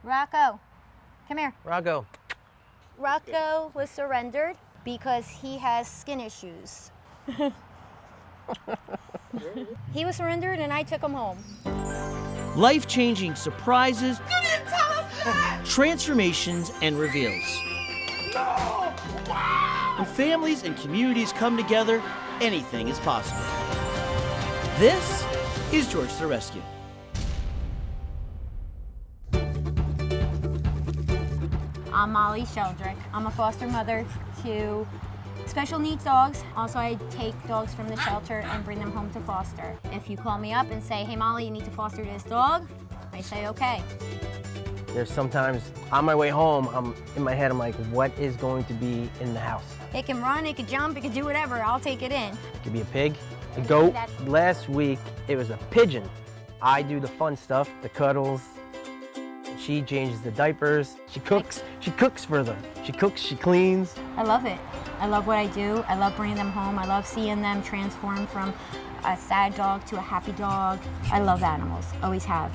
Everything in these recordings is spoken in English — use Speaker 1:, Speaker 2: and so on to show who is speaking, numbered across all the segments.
Speaker 1: Rocco, come here.
Speaker 2: Rocco.
Speaker 1: Rocco was surrendered because he has skin issues. He was surrendered and I took him home.
Speaker 3: Life-changing surprises, transformations, and reveals.
Speaker 4: No! Wow!
Speaker 3: When families and communities come together, anything is possible. This is George to the Rescue.
Speaker 1: I'm Molly Sheldrick. I'm a foster mother to special needs dogs. Also, I take dogs from the shelter and bring them home to foster. If you call me up and say, hey Molly, you need to foster this dog, I say okay.
Speaker 2: There's sometimes on my way home, in my head, I'm like, what is going to be in the house?
Speaker 1: It can run, it can jump, it can do whatever. I'll take it in.
Speaker 2: It could be a pig, a goat. Last week, it was a pigeon. I do the fun stuff, the cuddles. She changes the diapers. She cooks for them. She cooks, she cleans.
Speaker 1: I love it. I love what I do. I love bringing them home. I love seeing them transform from a sad dog to a happy dog. I love animals, always have.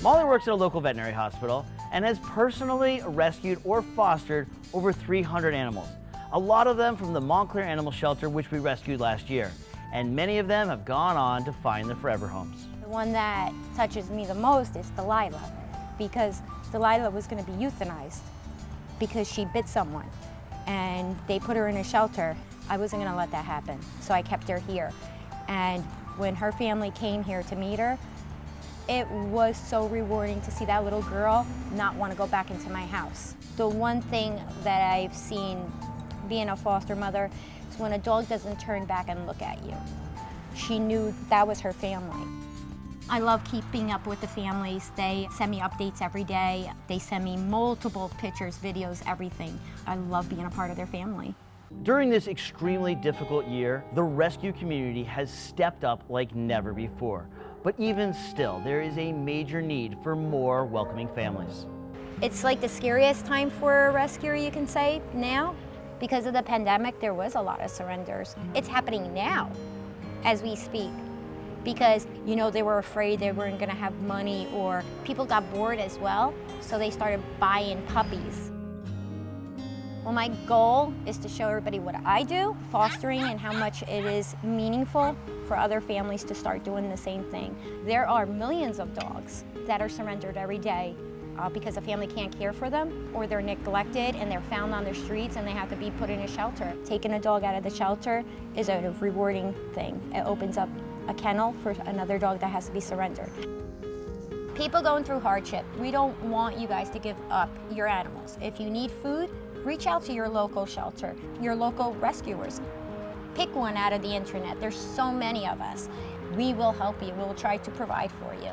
Speaker 3: Molly works at a local veterinary hospital and has personally rescued or fostered over 300 animals. A lot of them from the Montclair Animal Shelter, which we rescued last year. And many of them have gone on to find their forever homes.
Speaker 1: The one that touches me the most is Delilah, because Delilah was going to be euthanized because she bit someone and they put her in a shelter. I wasn't going to let that happen, so I kept her here. And when her family came here to meet her, it was so rewarding to see that little girl not want to go back into my house. The one thing that I've seen being a foster mother is when a dog doesn't turn back and look at you. She knew that was her family. I love keeping up with the families. They send me updates every day. They send me multiple pictures, videos, everything. I love being a part of their family.
Speaker 3: During this extremely difficult year, the rescue community has stepped up like never before. But even still, there is a major need for more welcoming families.
Speaker 1: It's like the scariest time for a rescuer, you can say, now. Because of the pandemic, there was a lot of surrenders. It's happening now, as we speak. Because, you know, they were afraid they weren't gonna have money, or people got bored as well, so they started buying puppies. Well, my goal is to show everybody what I do, fostering, and how much it is meaningful for other families to start doing the same thing. There are millions of dogs that are surrendered every day because a family can't care for them, or they're neglected and they're found on the streets and they have to be put in a shelter. Taking a dog out of the shelter is a rewarding thing. It opens up a kennel for another dog that has to be surrendered. People going through hardship, we don't want you guys to give up your animals. If you need food, reach out to your local shelter, your local rescuers. Pick one out of the internet. There's so many of us. We will help you. We'll try to provide for you.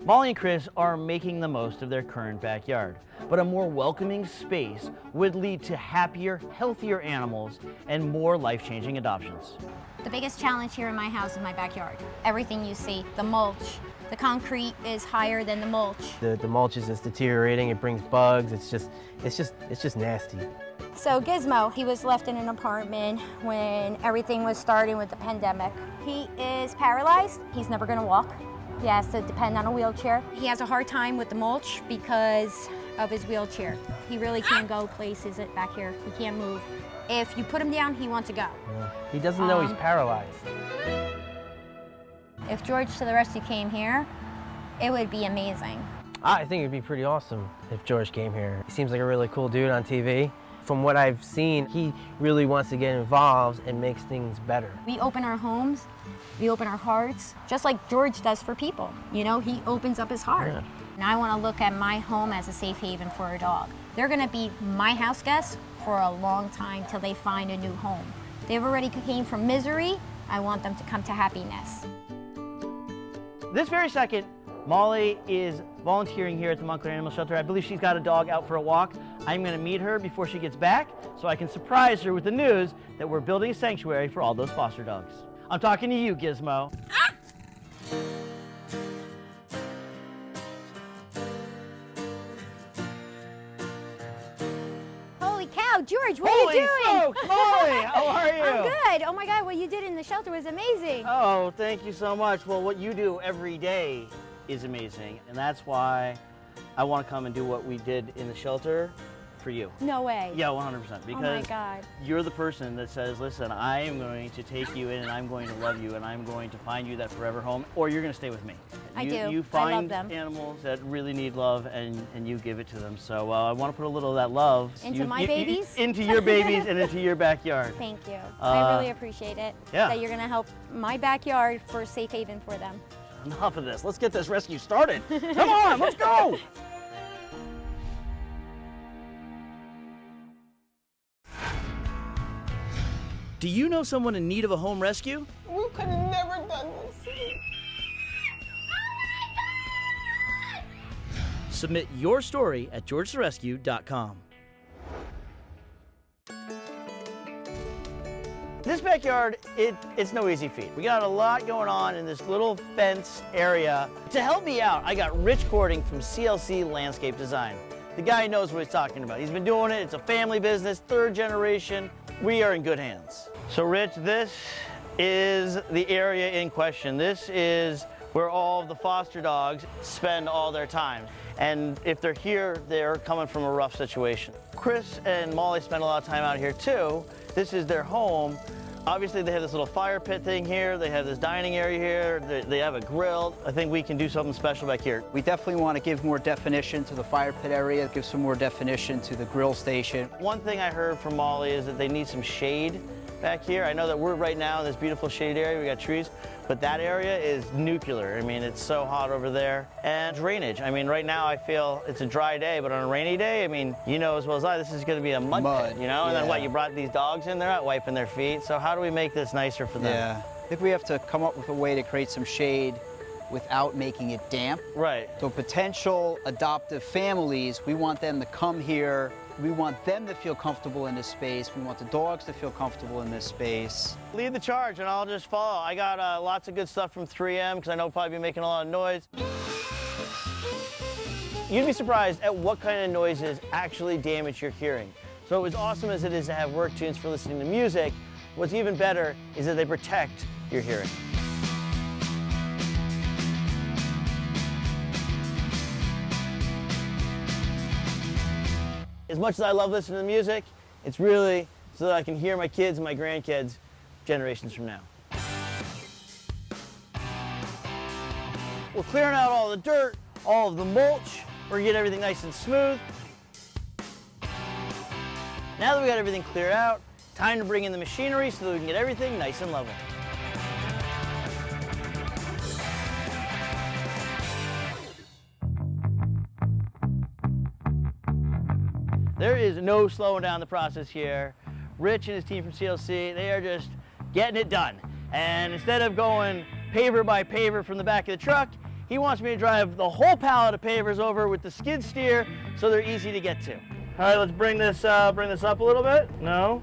Speaker 3: Molly and Chris are making the most of their current backyard, but a more welcoming space would lead to happier, healthier animals and more life-changing adoptions.
Speaker 1: The biggest challenge here in my house is my backyard. Everything you see, the mulch, the concrete is higher than the mulch.
Speaker 2: The mulch is just deteriorating. It brings bugs. It's just nasty.
Speaker 1: So Gizmo, he was left in an apartment when everything was starting with the pandemic. He is paralyzed. He's never gonna walk. He has to depend on a wheelchair. He has a hard time with the mulch because of his wheelchair. He really can't go places back here. He can't move. If you put him down, he wants to go.
Speaker 2: Yeah. He doesn't know he's paralyzed.
Speaker 1: If George to the Rescue came here, it would be amazing.
Speaker 2: I think it'd be pretty awesome if George came here. He seems like a really cool dude on TV. From what I've seen, he really wants to get involved and makes things better.
Speaker 1: We open our homes, we open our hearts, just like George does for people. You know, he opens up his heart.
Speaker 2: Yeah.
Speaker 1: And I want to look at my home as a safe haven for a dog. They're going to be my house guests for a long time till they find a new home. They've already came from misery. I want them to come to happiness.
Speaker 3: This very second, Molly is volunteering here at the Montclair Animal Shelter. I believe she's got a dog out for a walk. I'm going to meet her before she gets back so I can surprise her with the news that we're building a sanctuary for all those foster dogs. I'm talking to you, Gizmo.
Speaker 1: Holy cow, Wow, George, what
Speaker 3: Holy
Speaker 1: are you doing?
Speaker 3: smokes, Molly, how are you?
Speaker 1: I'm good. Oh my God, what you did in the shelter was amazing.
Speaker 3: Oh, thank you so much. Well, what you do every day is amazing, and that's why I want to come and do what we did in the shelter for you.
Speaker 1: No way.
Speaker 3: Yeah, 100%. Because
Speaker 1: oh my God.
Speaker 3: you're the person that says, listen, I am going to take you in and I'm going to love you and I'm going to find you that forever home, or you're going to stay with me.
Speaker 1: I do.
Speaker 3: You
Speaker 1: I love
Speaker 3: find
Speaker 1: them.
Speaker 3: animals that really need love and you give it to them. So I want to put a little of that love
Speaker 1: Into my babies?
Speaker 3: into your babies and into your backyard.
Speaker 1: Thank you. I really appreciate it.
Speaker 3: Yeah.
Speaker 1: That you're going to help my backyard for a safe haven for them.
Speaker 3: Enough of this. Let's get this rescue started. Come on, let's go. Do you know someone in need of a home rescue?
Speaker 4: We could have never done this.
Speaker 3: Submit your story at georgetherescue.com. This backyard, it's no easy feat. We got a lot going on in this little fenced area. To help me out, I got Rich Cording from CLC Landscape Design. The guy knows what he's talking about. He's been doing it, it's a family business, 3rd generation. We are in good hands. So Rich, this is the area in question. This is where all of the foster dogs spend all their time. And if they're here, they're coming from a rough situation. Chris and Molly spend a lot of time out here too. This is their home. Obviously they have this little fire pit thing here. They have this dining area here. They have a grill. I think we can do something special back here.
Speaker 5: We definitely want to give more definition to the fire pit area, give some more definition to the grill station.
Speaker 3: One thing I heard from Molly is that they need some shade back here. I know that we're right now in this beautiful shaded area. We got trees, but that area is nuclear. I mean, it's so hot over there. And drainage. I mean, right now I feel it's a dry day, but on a rainy day, I mean, you know as well as I, this is going to be a mud pit, you know? And then what, you brought these dogs in, they're not wiping their feet. So how do we make this nicer for them?
Speaker 5: Yeah, I think we have to come up with a way to create some shade without making it damp.
Speaker 3: Right.
Speaker 5: So potential adoptive families, we want them to come here. We want them to feel comfortable in this space. We want the dogs to feel comfortable in this space.
Speaker 3: Lead the charge and I'll just follow. I got lots of good stuff from 3M because I know we'll probably be making a lot of noise. You'd be surprised at what kind of noises actually damage your hearing. So as awesome as it is to have work tunes for listening to music, what's even better is that they protect your hearing. As much as I love listening to music, it's really so that I can hear my kids and my grandkids generations from now. We're clearing out all the dirt, all of the mulch. We're gonna get everything nice and smooth. Now that we got everything cleared out, time to bring in the machinery so that we can get everything nice and level. There is no slowing down the process here. Rich and his team from CLC, they are just getting it done. And instead of going paver by paver from the back of the truck, he wants me to drive the whole pallet of pavers over with the skid steer so they're easy to get to. All right, let's bring this up a little bit. No?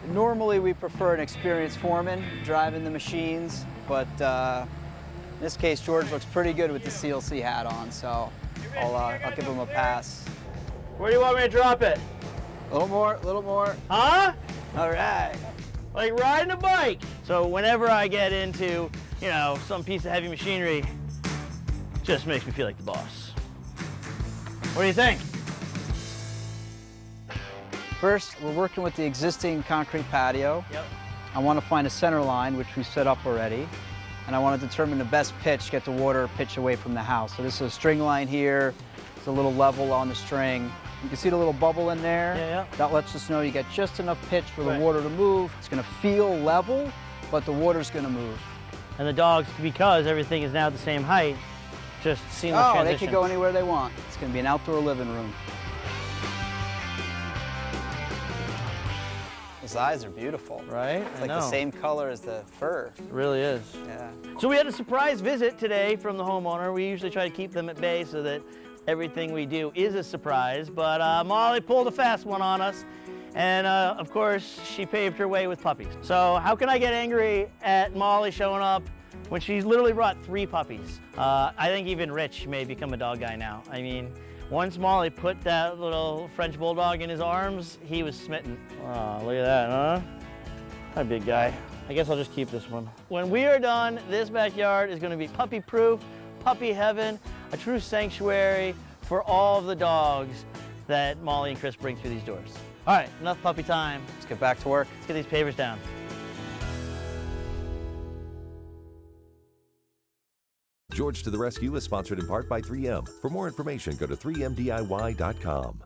Speaker 5: Normally we prefer an experienced foreman driving the machines, but in this case George looks pretty good with the CLC hat on, so I'll give him a pass.
Speaker 3: Where do you want me to drop it?
Speaker 5: A little more.
Speaker 3: Huh?
Speaker 5: All right.
Speaker 3: Like riding a bike. So whenever I get into, you know, some piece of heavy machinery, it just makes me feel like the boss. What do you think?
Speaker 5: First, we're working with the existing concrete patio.
Speaker 3: Yep.
Speaker 5: I want to find a center line, which we set up already. And I want to determine the best pitch, get the water pitch away from the house. So this is a string line here. It's a little level on the string. You can see the little bubble in there.
Speaker 3: Yeah.
Speaker 5: That lets us know you get just enough pitch for the
Speaker 3: Right.
Speaker 5: water to move. It's going to feel level, but the water's going to move.
Speaker 3: And the dogs, because everything is now at the same height, just seamless transition.
Speaker 5: They can go anywhere they want. It's going to be an outdoor living room. His eyes are beautiful.
Speaker 3: Right?
Speaker 5: It's like the same color as the fur.
Speaker 3: It really is.
Speaker 5: Yeah.
Speaker 3: So we had a surprise visit today from the homeowner. We usually try to keep them at bay so that everything we do is a surprise, but Molly pulled a fast one on us, and of course, she paved her way with puppies. So how can I get angry at Molly showing up when she's literally brought 3 puppies? I think even Rich may become a dog guy now. I mean, Once Molly put that little French bulldog in his arms, he was smitten. Oh, look at that, huh? Hi, big guy. I guess I'll just keep this one. When we are done, this backyard is gonna be puppy-proof, puppy heaven, a true sanctuary for all of the dogs that Molly and Chris bring through these doors. All right, enough puppy time.
Speaker 5: Let's get back to work.
Speaker 3: Let's get these pavers down.
Speaker 6: George to the Rescue is sponsored in part by 3M. For more information, go to 3mdiy.com.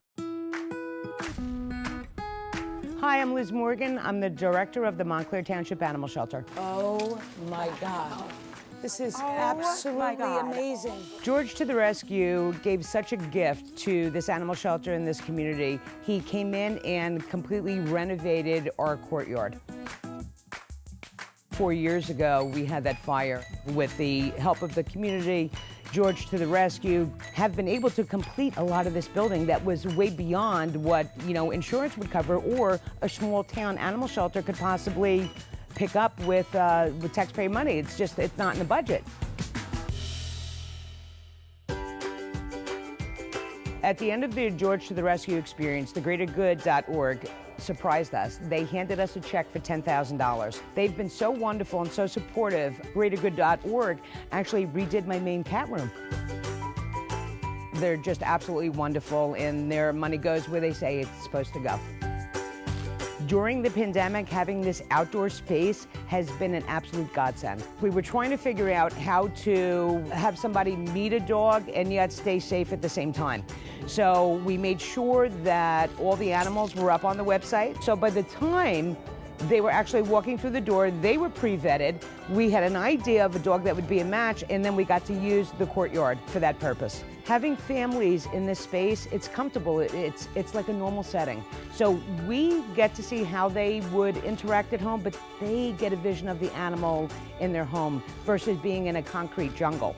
Speaker 7: Hi, I'm Liz Morgan. I'm the director of the Montclair Township Animal Shelter.
Speaker 4: Oh my God. This is absolutely amazing.
Speaker 7: George to the Rescue gave such a gift to this animal shelter in this community. He came in and completely renovated our courtyard. 4 years ago, we had that fire. With the help of the community, George to the Rescue have been able to complete a lot of this building that was way beyond what, insurance would cover or a small town animal shelter could possibly pick up with taxpayer money. It's not in the budget. At the end of the George to the Rescue experience, thegreatergood.org surprised us. They handed us a check for $10,000. They've been so wonderful and so supportive. Greatergood.org actually redid my main cat room. They're just absolutely wonderful, and their money goes where they say it's supposed to go. During the pandemic, having this outdoor space has been an absolute godsend. We were trying to figure out how to have somebody meet a dog and yet stay safe at the same time. So we made sure that all the animals were up on the website. So by the time they were actually walking through the door, they were pre-vetted. We had an idea of a dog that would be a match, and then we got to use the courtyard for that purpose. Having families in this space, it's comfortable. It's like a normal setting. So we get to see how they would interact at home, but they get a vision of the animal in their home versus being in a concrete jungle.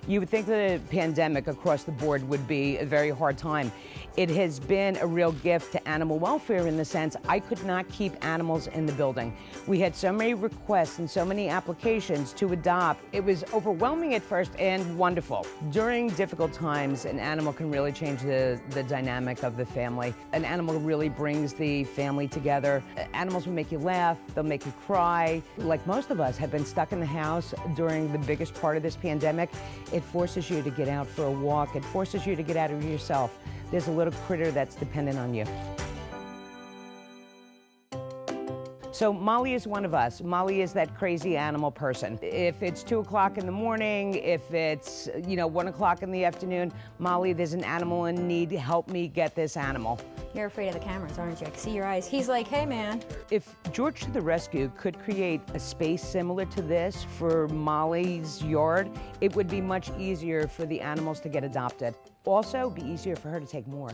Speaker 7: You would think the pandemic across the board would be a very hard time. It has been a real gift to animal welfare in the sense I could not keep animals in the building. We had so many requests and so many applications to adopt. It was overwhelming at first and wonderful. During difficult times, an animal can really change the dynamic of the family. An animal really brings the family together. Animals will make you laugh, they'll make you cry. Like most of us have been stuck in the house during the biggest part of this pandemic. It forces you to get out for a walk. It forces you to get out of yourself. There's a little critter that's dependent on you. So Molly is one of us. Molly is that crazy animal person. If it's 2 o'clock in the morning, if it's 1 o'clock in the afternoon, Molly, there's an animal in need. Help me get this animal.
Speaker 1: You're afraid of the cameras, aren't you? I can see your eyes. He's like, hey, man.
Speaker 7: If George to the Rescue could create a space similar to this for Molly's yard, it would be much easier for the animals to get adopted. Also, be easier for her to take more.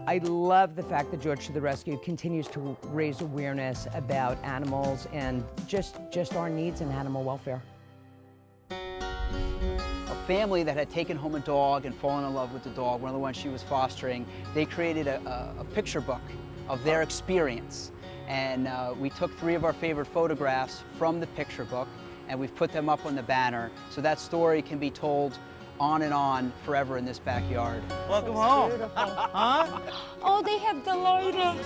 Speaker 7: I love the fact that George to the Rescue continues to raise awareness about animals and just our needs in animal welfare.
Speaker 5: A family that had taken home a dog and fallen in love with the dog, one of the ones she was fostering, they created a picture book of their experience. And we took 3 of our favorite photographs from the picture book, and we've put them up on the banner, so that story can be told on and on forever in this backyard.
Speaker 3: Welcome home. Huh?
Speaker 1: Oh, they have the lighting.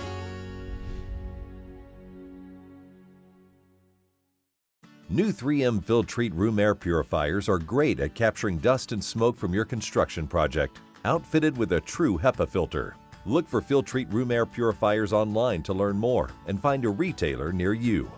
Speaker 6: New 3M Filtrete room air purifiers are great at capturing dust and smoke from your construction project. Outfitted with a true HEPA filter. Look for Filtrete room air purifiers online to learn more and find a retailer near you.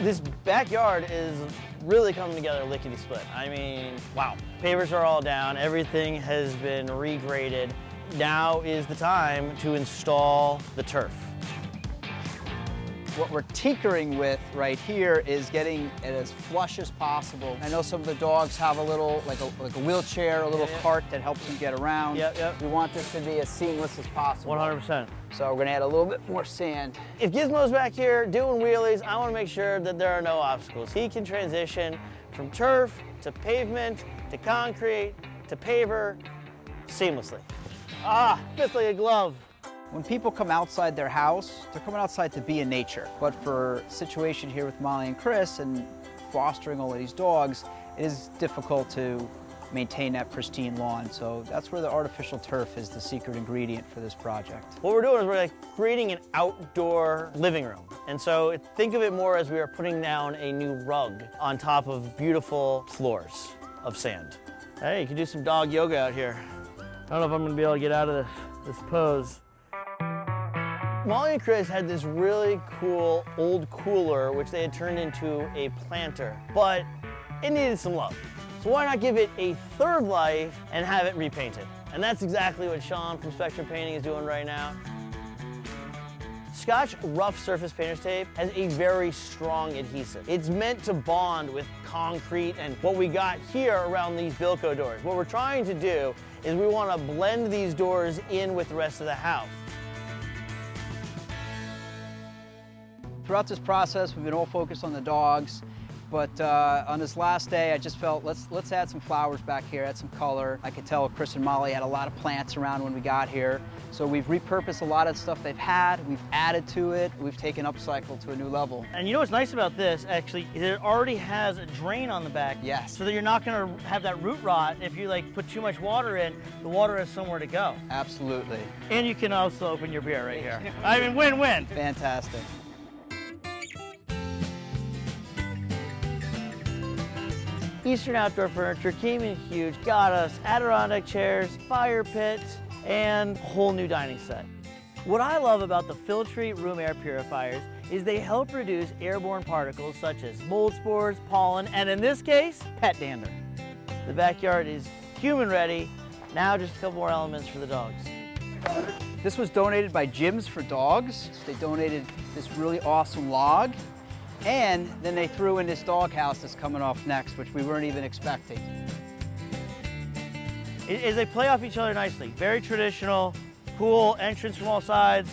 Speaker 3: This backyard is really coming together lickety-split. I mean, wow. Pavers are all down, everything has been regraded. Now is the time to install the turf.
Speaker 5: What we're tinkering with right here is getting it as flush as possible. I know some of the dogs have a little, like a wheelchair, a little cart that helps them get around.
Speaker 3: Yep.
Speaker 5: We want this to be as seamless as possible.
Speaker 3: 100%.
Speaker 5: So we're gonna add a little bit more sand.
Speaker 3: If Gizmo's back here doing wheelies, I want to make sure that there are no obstacles. He can transition from turf to pavement to concrete to paver seamlessly. Ah, fits like a glove.
Speaker 5: When people come outside their house, they're coming outside to be in nature. But for a situation here with Molly and Chris and fostering all of these dogs, it is difficult to maintain that pristine lawn. So that's where the artificial turf is the secret ingredient for this project.
Speaker 3: What we're doing is we're like creating an outdoor living room. And so think of it more as we are putting down a new rug on top of beautiful floors of sand. Hey, you can do some dog yoga out here. I don't know if I'm gonna be able to get out of this pose. Molly and Chris had this really cool old cooler, which they had turned into a planter, but it needed some love. So why not give it a third life and have it repainted? And that's exactly what Sean from Spectrum Painting is doing right now. Scotch Rough Surface Painter's Tape has a very strong adhesive. It's meant to bond with concrete and what we got here around these Bilco doors. What we're trying to do is we want to blend these doors in with the rest of the house.
Speaker 5: Throughout this process, we've been all focused on the dogs, but on this last day, I just felt let's add some flowers back here, add some color. I could tell Chris and Molly had a lot of plants around when we got here, so we've repurposed a lot of stuff they've had, we've added to it, we've taken upcycle to a new level.
Speaker 3: And you know what's nice about this, actually, is it already has a drain on the back.
Speaker 5: Yes.
Speaker 3: So that you're not gonna have that root rot. If you like put too much water in, the water has somewhere to go.
Speaker 5: Absolutely.
Speaker 3: And you can also open your beer right here. I mean, win-win.
Speaker 5: Fantastic.
Speaker 3: Eastern Outdoor Furniture came in huge, got us Adirondack chairs, fire pits, and a whole new dining set. What I love about the Filtrete room air purifiers is they help reduce airborne particles such as mold spores, pollen, and in this case, pet dander. The backyard is human ready. Now just a couple more elements for the dogs.
Speaker 5: This was donated by Gyms for Dogs. They donated this really awesome log. And then they threw in this doghouse that's coming off next, which we weren't even expecting.
Speaker 3: They play off each other nicely. Very traditional, cool entrance from all sides.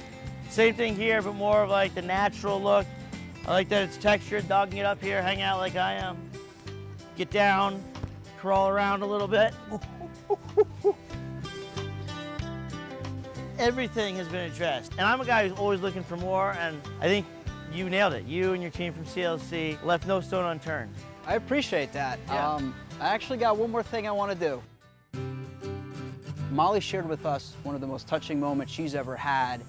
Speaker 3: Same thing here, but more of like the natural look. I like that it's textured. Dog can get up here, hang out like I am. Get down, crawl around a little bit. Everything has been addressed. And I'm a guy who's always looking for more, and I think you nailed it. You and your team from CLC left no stone unturned.
Speaker 5: I appreciate that.
Speaker 3: Yeah.
Speaker 5: I actually got one more thing I want to do. Molly shared with us one of the most touching moments she's ever had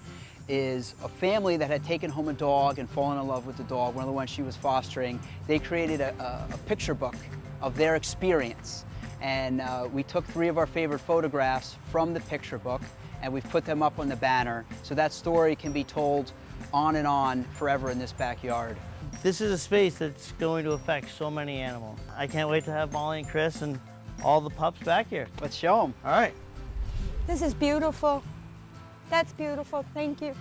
Speaker 5: is a family that had taken home a dog and fallen in love with the dog, one of the ones she was fostering. They created a picture book of their experience. And we took 3 of our favorite photographs from the picture book and we've put them up on the banner so that story can be told on and on forever in this backyard.
Speaker 3: This is a space that's going to affect so many animals. I can't wait to have Molly and Chris and all the pups back here.
Speaker 5: Let's show them.
Speaker 3: All right.
Speaker 1: This is beautiful. That's beautiful. Thank you.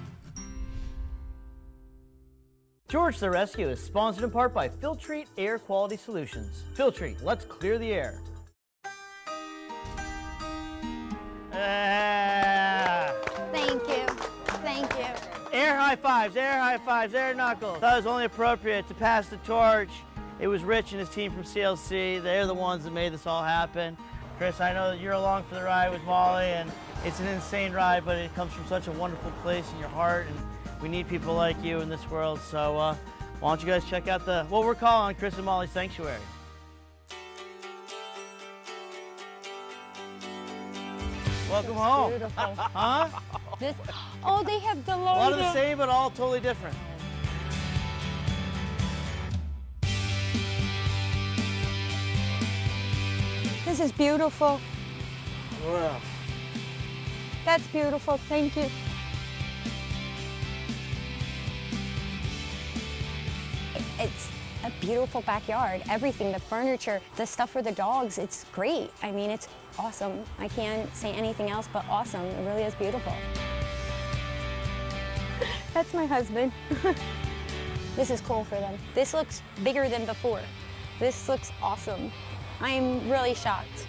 Speaker 3: George the Rescue is sponsored in part by Filtrete Air Quality Solutions. Filtrete, let's clear the air.
Speaker 1: Thank you. Thank you.
Speaker 3: Air high fives, air knuckles. Thought it was only appropriate to pass the torch. It was Rich and his team from CLC. They're the ones that made this all happen. Chris, I know that you're along for the ride with Molly, and it's an insane ride, but it comes from such a wonderful place in your heart, and we need people like you in this world. So why don't you guys check out what we're calling Chris and Molly's Sanctuary. Welcome home.
Speaker 1: Beautiful.
Speaker 3: Huh?
Speaker 1: Oh, they have the
Speaker 3: A lot
Speaker 1: logo.
Speaker 3: of the same, but all totally different.
Speaker 1: This is beautiful.
Speaker 3: Wow.
Speaker 1: That's beautiful. Thank you. It's a beautiful backyard. Everything, the furniture, the stuff for the dogs, it's great. I mean, it's awesome. I can't say anything else but awesome. It really is beautiful. That's my husband. This is cool for them. This looks bigger than before. This looks awesome. I'm really shocked.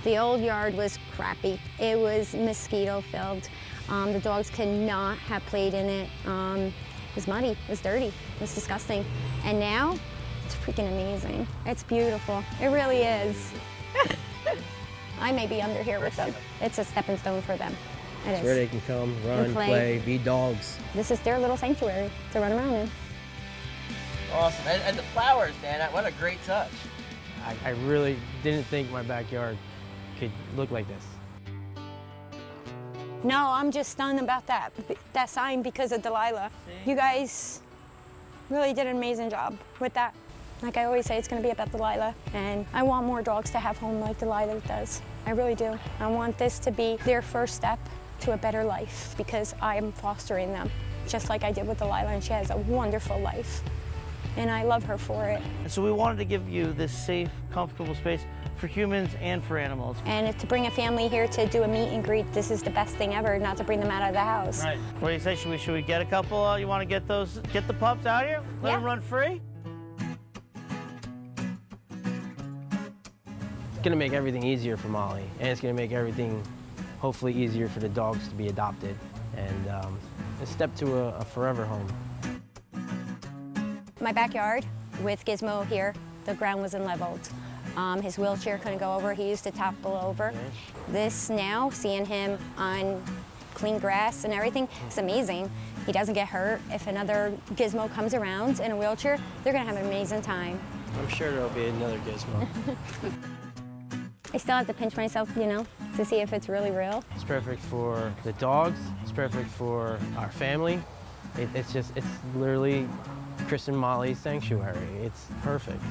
Speaker 1: The old yard was crappy. It was mosquito filled. The dogs could not have played in it. It was muddy, it was dirty, it was disgusting. And now, it's freaking amazing. It's beautiful, it really is. I may be under here with them. It's a stepping stone for them. It
Speaker 2: It's
Speaker 1: is.
Speaker 2: where they can come, run,
Speaker 1: play.
Speaker 2: be dogs.
Speaker 1: This is their little sanctuary to run around in.
Speaker 3: Awesome. And the flowers, Dan, what a great touch.
Speaker 2: I really didn't think my backyard could look like this.
Speaker 1: No, I'm just stunned about that sign because of Delilah. You guys really did an amazing job with that. Like I always say, it's going to be about Delilah, and I want more dogs to have home like Delilah does. I really do. I want this to be their first step to a better life because I am fostering them, just like I did with Delilah, and she has a wonderful life, and I love her for it.
Speaker 3: And so we wanted to give you this safe, comfortable space for humans and for animals.
Speaker 1: And to bring a family here to do a meet and greet, this is the best thing ever, not to bring them out of the house.
Speaker 3: Right. What do you say? Should we get a couple? You want to get the pups out here? Let
Speaker 1: Yeah.
Speaker 3: them run free?
Speaker 2: It's gonna make everything easier for Molly, and it's gonna make everything hopefully easier for the dogs to be adopted and a step to a forever home.
Speaker 1: My backyard with Gizmo here, the ground wasn't leveled. His wheelchair couldn't go over. He used to topple over. This now, seeing him on clean grass and everything, it's amazing. He doesn't get hurt. If another Gizmo comes around in a wheelchair, they're gonna have an amazing time.
Speaker 2: I'm sure there'll be another Gizmo.
Speaker 1: I still have to pinch myself, you know, to see if it's really real.
Speaker 2: It's perfect for the dogs. It's perfect for our family. It's literally Chris and Molly's sanctuary. It's perfect.